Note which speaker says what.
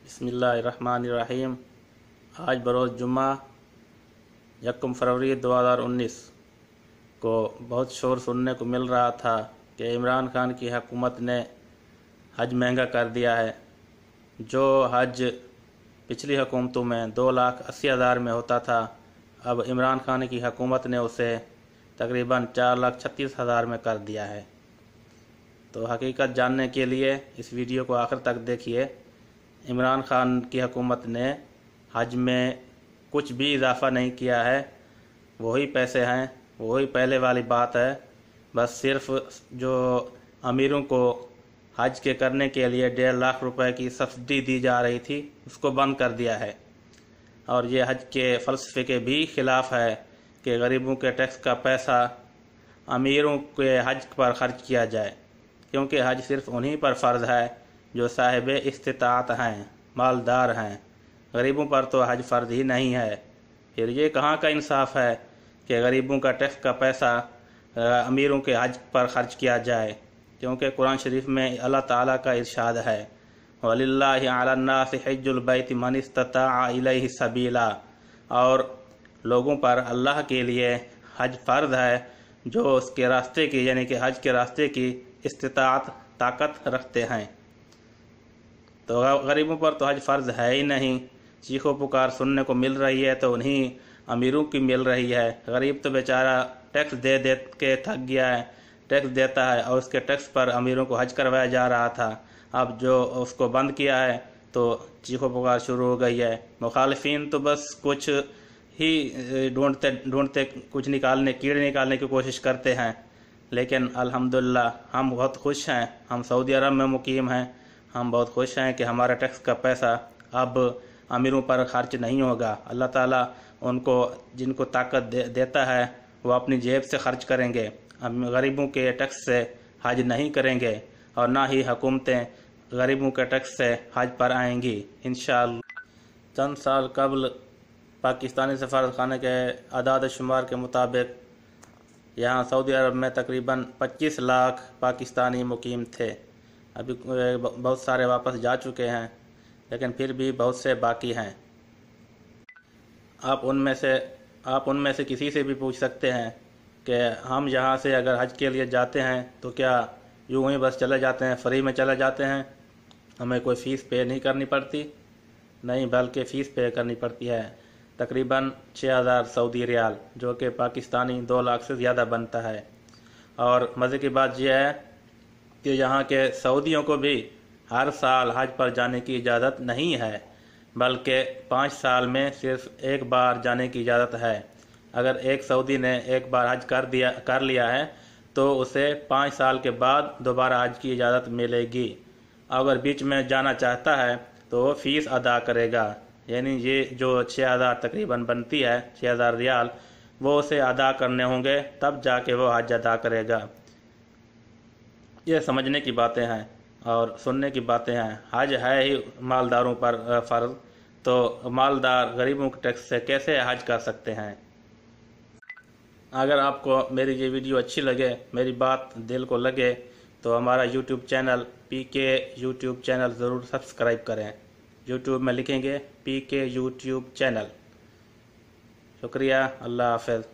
Speaker 1: बिस्मिल्लाहिर्रहमानिर्रहीम। आज बरोज़ जुम्मा 1 फरवरी 2019 को बहुत शोर सुनने को मिल रहा था कि इमरान खान की हुकूमत ने हज महंगा कर दिया है। जो हज पिछली हुकूमतों में 2,80,000 में होता था, अब इमरान खान की हुकूमत ने उसे तकरीबन 4,36,000 में कर दिया है। तो हकीकत जानने के लिए इस वीडियो को आखिर तक देखिए। इमरान खान की हुकूमत ने हज में कुछ भी इजाफ़ा नहीं किया है, वही पैसे हैं, वही पहले वाली बात है। बस सिर्फ जो अमीरों को हज के करने के लिए 1.5 लाख रुपए की सब्सिडी दी जा रही थी, उसको बंद कर दिया है। और ये हज के फ़लसफ़े के भी ख़िलाफ़ है कि गरीबों के टैक्स का पैसा अमीरों के हज पर ख़र्च किया जाए, क्योंकि हज सिर्फ उन्हीं पर फ़र्ज़ है जो साहिब इस्तिताअत हैं, मालदार हैं। गरीबों पर तो हज फ़र्ज ही नहीं है। फिर ये कहाँ का इंसाफ है कि गरीबों का टैक्स का पैसा अमीरों के हज पर ख़र्च किया जाए, क्योंकि कुरान शरीफ में अल्लाह ताला का इरशाद है, वलिल्लाहि अलन्नासि हिज्जुल बैति मन इस्तताअ इलैहि सबीला। और लोगों पर अल्लाह के लिए हज फ़र्ज है जो उसके रास्ते की, यानी कि हज के रास्ते की इस्तिताअत, ताकत रखते हैं। तो गरीबों पर तो हज फ़र्ज है ही नहीं। चीखो पुकार सुनने को मिल रही है तो उन्हीं अमीरों की मिल रही है। गरीब तो बेचारा टैक्स दे दे के थक गया है, टैक्स देता है और उसके टैक्स पर अमीरों को हज करवाया जा रहा था। अब जो उसको बंद किया है तो चीखो पुकार शुरू हो गई है। मुखालिफिन तो बस कुछ ही ढूंढते कुछ कीड़े निकालने की कोशिश करते हैं। लेकिन अल्हम्दुलिल्लाह हम बहुत खुश हैं, हम सऊदी अरब में मुकीम हैं। हम बहुत खुश हैं कि हमारा टैक्स का पैसा अब अमीरों पर खर्च नहीं होगा। अल्लाह ताला उनको जिनको ताकत देता है वो अपनी जेब से खर्च करेंगे, गरीबों के टैक्स से हज नहीं करेंगे और ना ही हुकूमतें गरीबों के टैक्स से हज पर आएंगी इंशाअल्लाह। चंद साल कबल पाकिस्तानी सफारतखाने के आदाद शुमार के मुताबिक यहाँ सऊदी अरब में तकरीबन 25 लाख पाकिस्तानी मुकीम थे। अभी बहुत सारे वापस जा चुके हैं, लेकिन फिर भी बहुत से बाकी हैं। आप उनमें से किसी से भी पूछ सकते हैं कि हम यहाँ से अगर हज के लिए जाते हैं तो क्या यूँ ही बस चले जाते हैं, फ्री में चले जाते हैं, हमें कोई फ़ीस पे नहीं करनी पड़ती? नहीं, बल्कि फ़ीस पे करनी पड़ती है, तकरीबन 6,000 सऊदी रियाल, जो कि पाकिस्तानी 2 लाख से ज़्यादा बनता है। और मज़े की बात यह है कि यहाँ के सऊदियों को भी हर साल हज पर जाने की इजाज़त नहीं है, बल्कि 5 साल में सिर्फ एक बार जाने की इजाज़त है। अगर एक सऊदी ने एक बार हज कर लिया है तो उसे 5 साल के बाद दोबारा हज की इजाज़त मिलेगी। अगर बीच में जाना चाहता है तो वो फ़ीस अदा करेगा, यानी ये जो 6,000 तकरीबन बनती है, 6,000 रियाल, वो उसे अदा करने होंगे, तब जाके वो हज अदा करेगा। ये समझने की बातें हैं और सुनने की बातें हैं। हज है ही मालदारों पर फ़र्ज, तो मालदार गरीबों के टैक्स से कैसे हज कर सकते हैं? अगर आपको मेरी ये वीडियो अच्छी लगे, मेरी बात दिल को लगे, तो हमारा YouTube channel PK YouTube channel ज़रूर सब्सक्राइब करें। यूट्यूब में लिखेंगे PK यूट्यूब चैनल। शुक्रिया, अल्लाह हाफ़िज़।